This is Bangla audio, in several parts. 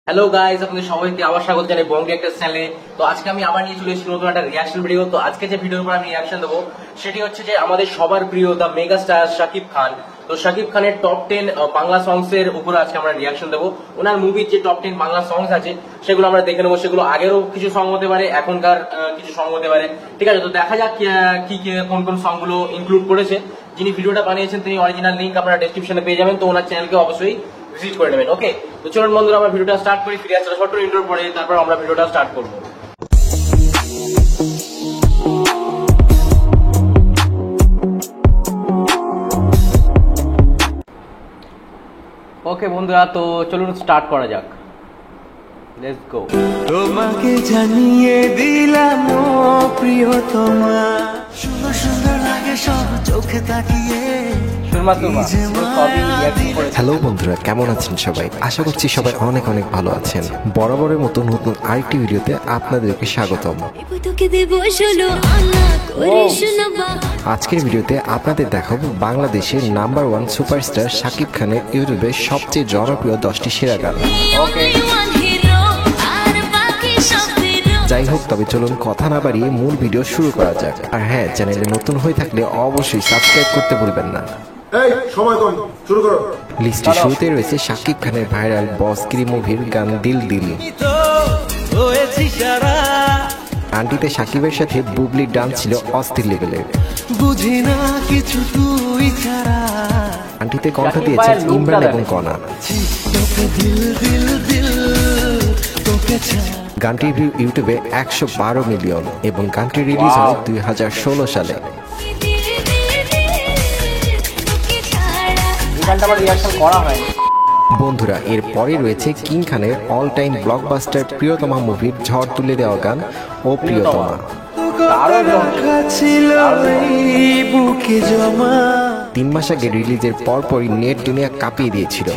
হ্যালো গাইস, আপনাদের সবাইকে আবার স্বাগত জানাই বং রিঅ্যাক্টরস চ্যানেলে। তো আজকে আমি আবার নিয়ে চলে এসেছি নতুন একটা রিঅ্যাকশন ভিডিও। তো আজকে যে ভিডিওর উপর আমি রিঅ্যাকশন দেবো সেটি হচ্ছে যে আমাদের সবার প্রিয় the mega star Shakib Khan. তো শাকিব খানের টপ 10 বাংলা সংস এর উপর আজকে আমরা রিঅ্যাকশন দেবো। ওনার মুভির যে টপ 10 বাংলা সংস আছে সেগুলো আমরা দেখে নেবো। সেগুলো আগেরও কিছু সং হতে পারে, এখনকার কিছু সং হতে পারে, ঠিক আছে? তো দেখা যাক কি কোন কোন সং গুলো ইনক্লুড করেছে। যিনি ভিডিওটা বানিয়েছেন তিনি অরিজিনাল লিঙ্ক আপনারা ডেসক্রিপশনে পেয়ে যাবেন। তো ওনার চ্যানেলকে অবশ্যই ভিজিট করে নেবেন। ওকে, তো চলুন বন্ধুরা আমরা ভিডিওটা স্টার্ট করি। ফিরে আসলে ছোট্ট ইন্ট্রোর পরে তারপর আমরা ভিডিওটা স্টার্ট করবো। ওকে বন্ধুরা, তো চলুন স্টার্ট করা যাক। Let's go. তোমাকে জানিয়ে দিলাম ও প্রিয়তমা, সুন্দর সুন্দর লাগে সব চোখে তাকিয়ে। হ্যালো বন্ধুরা, কেমন আছেন সবাই? আশা করছি সবাই অনেক অনেক ভালো আছেন। বরাবরের মতো নতুন আরেকটি ভিডিওতে আপনাদেরকে স্বাগতম। আজকের ভিডিওতে আপনাদের দেখাবো বাংলাদেশের নাম্বার 1 সুপারস্টার শাকিব খানের ইউটিউবের সবচেয়ে জনপ্রিয় 10টি সেরা গান। যাই হোক, তবে চলুন কথা না বাড়িয়ে মূল ভিডিও শুরু করা যাক। আর হ্যাঁ, চ্যানেলে নতুন হয়ে থাকলে অবশ্যই সাবস্ক্রাইব করতে ভুলবেন না। লিস্টে শুরুতে রয়েছে শাকিব খানের ভাইরাল বসগিরি মুভির গান দিল দিল। গানটিতে শাকিবের সাথে বুবলির ডান্স ছিল অস্থির লেভেলের। বুঝি না কিছু তুই ছাড়া। গানটিতে কণ্ঠ দিয়েছেন ইমরান এবং কনা। গানটির ভিউ ইউটিউবে 112 মিলিয়ন এবং গানটি রিলিজ হয় 2016 সালে। বন্ধুরা, এর পরে রয়েছে কিং খানের অল টাইম ব্লকবাস্টার প্রিয়তমা মুভির ঝড় তুলে দেওয়া গান ও প্রিয়তমা। 3 মাস আগে রিলিজের পরপরই নেট দুনিয়া কাঁপিয়ে দিয়েছিল।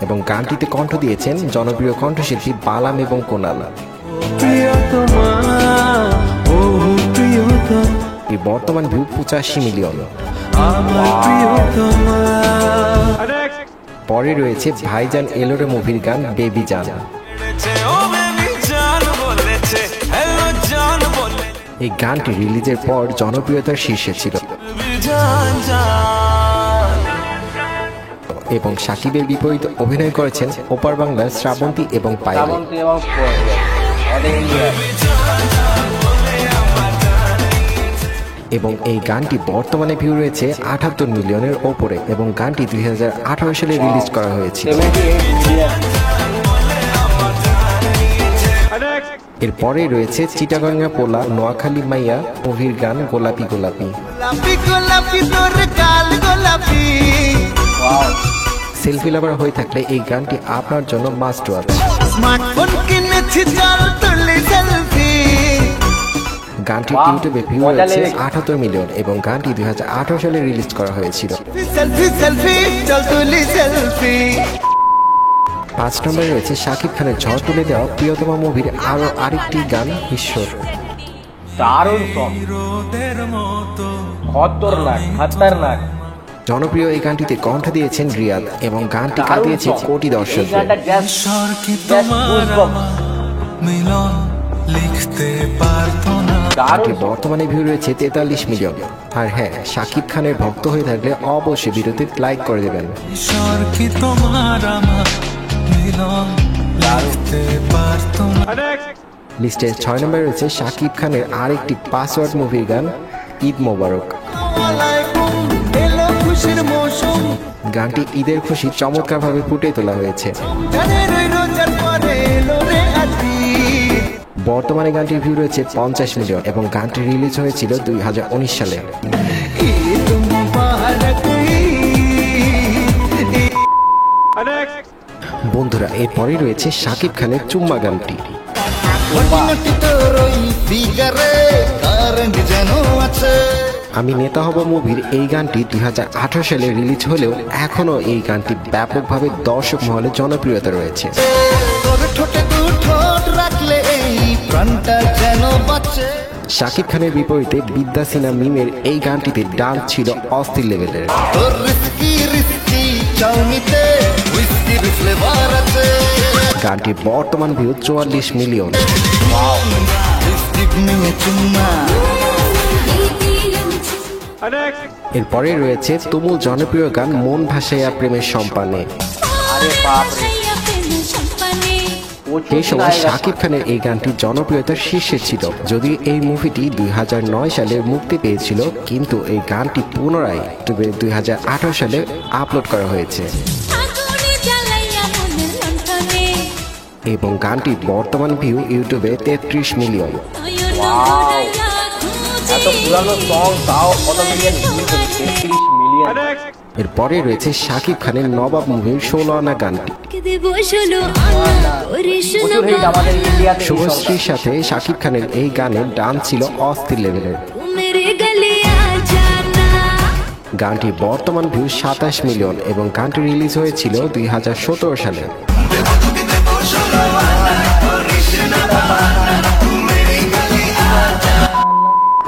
এবং গানটিতে কণ্ঠ দিয়েছেন জনপ্রিয় কণ্ঠশিল্পী বালাম এবং কোনাল। এর বর্তমান ভিউ 85 মিলিয়ন। পরে রয়েছে ভাইজান এলোরে মুভির গান বেবি জান। এই গানটি রিলিজের পর জনপ্রিয়তার শীর্ষে ছিল এবং শাকিবের বিপরীতে অভিনয় করেছেন ওপার বাংলার শ্রাবন্তী এবং পায়েল। এবং এই গানটি বর্তমানে ভিউ রয়েছে 78 মিলিয়নের ওপরে এবং গানটি 2018 সালে রিলিজ করা হয়েছিল। এরপরে রয়েছে চিটাগাঙ্গা পোলা নোয়াখালী মাইয়া মুভির গান গোলাপি গোলাপি। সেলফি লাভার হয়ে থাকলে এই গানটি আপনার জন্য মাস্ট ওয়াচ। গানটি ইউটিউবে ভিউ হয়েছে 78 মিলিয়ন এবং গানটি 2018 সালে রিলিজ করা হয়েছিল। 5 নম্বরে রয়েছে শাকিব খানের ঝড় তুলে দেওয়া প্রিয়তমা মুভির আরো আরেকটি গান ঈশ্বর। দারুণ সং, খতরনাক। জনপ্রিয় এই গানটিতে কণ্ঠ দিয়েছেন রিয়াদ এবং গানটি কাঁদিয়েছে কোটি দর্শকদের। গানটি বর্তমানে ভিউ রয়েছে 43 মিলিয়ন। আর হ্যাঁ, শাকিব খানের ভক্ত হয়ে থাকলে অবশ্যই ভিডিওতে লাইক করে দেবেন। লিস্টে 6 নম্বরে রয়েছে শাকিব খানের আরেকটি পাসওয়ার্ড মুভির গান ঈদ মোবারক। গানটি ঈদের খুশি চমৎকারভাবে ফুটিয়ে তোলা হয়েছে। বর্তমানে গানটির ভিউ রয়েছে 50 মিলিয়ন এবং গানটি রিলিজ হয়েছিল 2019 সালে। বন্ধুরা, এরপরে রয়েছে শাকিব খানের চুম্মা গানটি। আমি নেতা হব মুভির এই গানটি 2018 সালে রিলিজ হলেও এখনো এই গানটি ব্যাপকভাবে দর্শক মহলে জনপ্রিয়তা রয়েছে। শাকিব খানের বিপরীতে বিদ্যা সিনহা মিমের এই গানটিতে ডান্স ছিল অস্থির লেভেলের। গানটির বর্তমান ভিউ 44 মিলিয়ন। এরপরে রয়েছে তুমুল জনপ্রিয় গান মন ভাসাইয়া প্রেমের সম্পানে। আরে বাপ রে, এই সময় শাকিব খানের এই গানটি জনপ্রিয়তার শীর্ষে ছিল। যদিও এই মুভিটি 2009 সালে মুক্তি পেয়েছিল, কিন্তু এই গানটি পুনরায় ইউটিউবে 2018 সালে আপলোড করা হয়েছে এবং গানটির বর্তমান ভিউ ইউটিউবে 33 মিলিয়ন। এত পুরানো সং তাও কত মিলিয়ন ভিউ হয়েছে? 33 মিলিয়ন। এরপরে রয়েছে শাকিব খানের নবাব মুভির 16 আনা গানটি। প্রচুর হিট আমাদের ইন্ডিয়াতে। শুভশ্রীর সাথে শাকিব খানের এই গানের ডান্স ছিল অস্থির লেভেলের। গানটির বর্তমান ভিউ 27 মিলিয়ন এবং গানটি রিলিজ হয়েছিল 2017 সালে।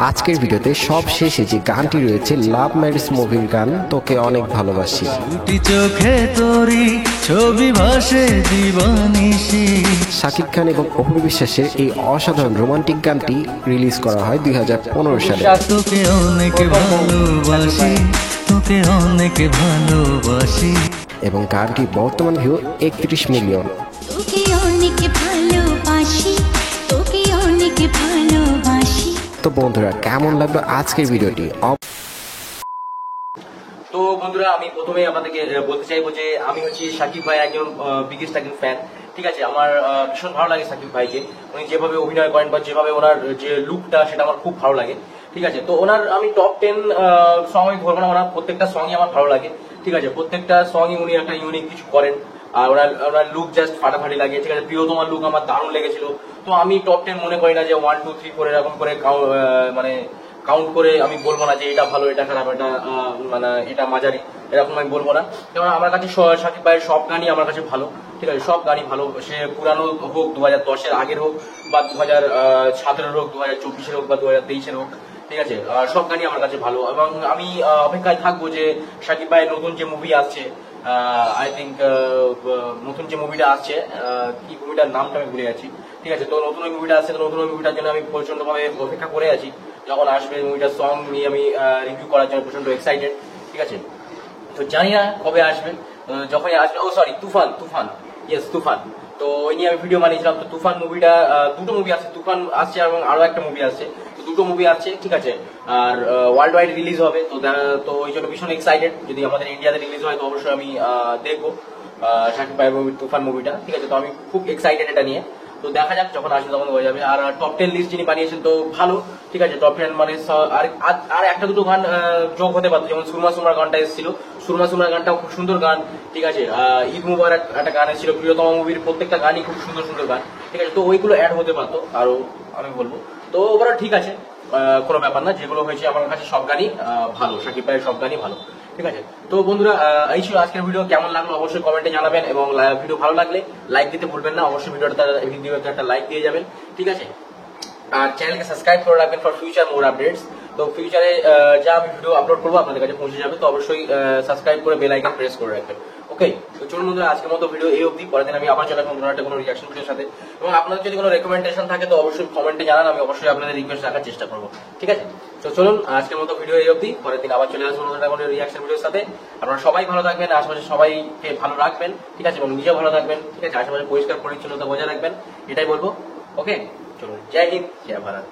আজকের ভিডিওতে সব শেষে যে গানটি রয়েছে লাভ ম্যারেজ মুভির গান তোকে অনেক ভালোবাসি। দুটি চোখে তোরি ছবি ভাসে জীবনিশি। শাকিব খান এবং অপু বিশ্বাসের এই অসাধারণ রোমান্টিক গানটি রিলিজ করা হয় 2015 সালে। তোকে অনেক ভালোবাসি, তোকে অনেক ভালোবাসি। এবং গানটির বর্তমান ভিউ 31 মিলিয়ন। তোকে অনেক ভালোবাসি, তোকে অনেক ভালোবাসি। তো বন্ধুরা, কেমন লাগলো আজকের ভিডিওটি? তো বন্ধুরা, আমি প্রথমে আপনাদেরকে বলতে চাইবো যে আমি হচ্ছি শাকিব ভাই একজন বিগেস্ট একজন ফ্যান। ঠিক আছে, আমার ভীষণ ভালো লাগে শাকিব ভাইকে। উনি যেভাবে অভিনয় করেন বা যেভাবে ওনার যে লুকটা, সেটা আমার খুব ভালো লাগে। ঠিক আছে, তো ওনার আমি টপ 10 সং আমি ধরবো না, ওনার প্রত্যেকটা সঙ্গই আমার ভালো লাগে। ঠিক আছে, প্রত্যেকটা সঙ্গই উনি একটা ইউনিক কিছু করেন আর ওনার লুক জাস্ট ফাটাফাটি লাগে। ঠিক আছে, প্রিয়তমার লুক আমার দারুণ লেগেছিল। তো আমি টপ 10 মনে করি না যে 1 2 3 4 এরকম করে মানে কাউন্ট করে আমি বলবো না যে এটা ভালো, এটা খারাপ, এটা মানে এটা মাঝারি, এরকম আমি বলবো না। যেমন আমার কাছে শাকিব ভাইয়ের সব গানই আমার কাছে ভালো। ঠিক আছে, সব গানই ভালো, সে পুরানো হোক, 2010-এর আগের হোক বা 2017-এর হোক, 2024-এর হোক বা 2023-এর হোক। ঠিক আছে, সব গানই আমার কাছে ভালো এবং আমি অপেক্ষায় থাকবো যে শাকিব ভাইয়ের নতুন যে মুভি আসছে, আই থিঙ্ক নতুন যে মুভিটা আসছে, কি মুভিটার নামটা আমি ভুলে যাচ্ছি। ঠিক আছে, তো নতুন ওই মুভিটা আসছে, তো নতুন ওই মুভিটার জন্য আমি প্রচন্ডভাবে অপেক্ষা করে আছি। যখন আসবে মুভিটার সং নিয়ে আমি রিভিউ করার জন্য প্রচন্ড এক্সাইটেড। ঠিক আছে, তো জানি না কবে আসবে, যখনই আসবে। ও সরি, তুফান, ইয়েস তুফান। তো ওই নিয়ে আমি ভিডিও বানিয়েছিলাম। তো তুফান মুভিটা, দুটো মুভি আসছে, তুফান আসছে এবং আরো একটা মুভি আসছে। তো দুটো মুভি আসছে, ঠিক আছে, আর ওয়ার্ল্ড ওয়াইড রিলিজ হবে। তো ওই জন্য ভীষণ এক্সাইটেড। যদি আমাদের ইন্ডিয়াতে রিলিজ হয় তো অবশ্যই আমি দেখবো শাকিব ভাই তুফান মুভিটা। ঠিক আছে, তো আমি খুব এক্সাইটেড এটা নিয়ে। তো দেখা যাক, যখন আসবে তখন হয়ে যাবে। আর টপ 10 লিস্ট যিনি বানিয়েছেন তো ভালো। ঠিক আছে, টপ 10 মানে আর একটা দুটো গান যোগ হতে পারতো, যেমন সুরমার গানটা এসেছিল। সুরমার গানটাও খুব সুন্দর গান। ঠিক আছে, ঈদ মুবারক একটা গান এসেছিল, প্রিয়তমা মুভির প্রত্যেকটা গানই খুব সুন্দর সুন্দর গান। ঠিক আছে, তো ওইগুলো অ্যাড হতে পারতো আরো, আমি বলবো। তো ওরা ঠিক আছে, কোনো ব্যাপার না। যেগুলো হয়েছে আমার কাছে সব গানই ভালো, শাকিব ভাইয়ের সব গানই ভালো। ঠিক আছে, তো বন্ধুরা, এই ছিল আজকের ভিডিও। কেমন লাগলো অবশ্যই কমেন্টে জানাবেন এবং ভিডিও ভালো লাগলে লাইক দিতে ভুলবেন না। অবশ্যই ভিডিওতে একটা লাইক দিয়ে যাবেন। ঠিক আছে, আর চ্যানেলকে সাবস্ক্রাইব করে রাখবেন ফর ফিউচার মোর আপডেটস। তো ফিউচারে যা আমি ভিডিও আপলোড করবো আপনাদের কাছে পৌঁছে যাবে। তো অবশ্যই সাবস্ক্রাইব করে বেল আইকন প্রেস করে রাখবেন। ওকে, তো চলুন বন্ধুরা, আজকের মতো ভিডিও এই অবধি। পরের দিন আমি আবার চলে আসবো একটা কোনো রিঅ্যাকশন ভিডিওর সাথে। এবং আপনাদের যদি কোনো রেকমেন্ডেশন থাকে তো অবশ্যই কমেন্টে জানান, আমি অবশ্যই আপনাদের রিকোয়েস্ট রাখার চেষ্টা করবো। ঠিক আছে, তো চলুন আজকের মতো ভিডিও এই অবধি। পরের দিন আবার চলে আসবো নতুন কোনো রিঅ্যাকশন ভিডিওর সাথে। আপনারা সবাই ভালো থাকবেন, আশেপাশে সবাইকে ভালো রাখবেন। ঠিক আছে, এবং নিজেও ভালো থাকবেন। ঠিক আছে, আশেপাশে পরিষ্কার পরিচ্ছন্নতা বজায় রাখবেন, এটাই বলবো। ওকে, চলুন, জয় হিন্দ, জয় ভারত।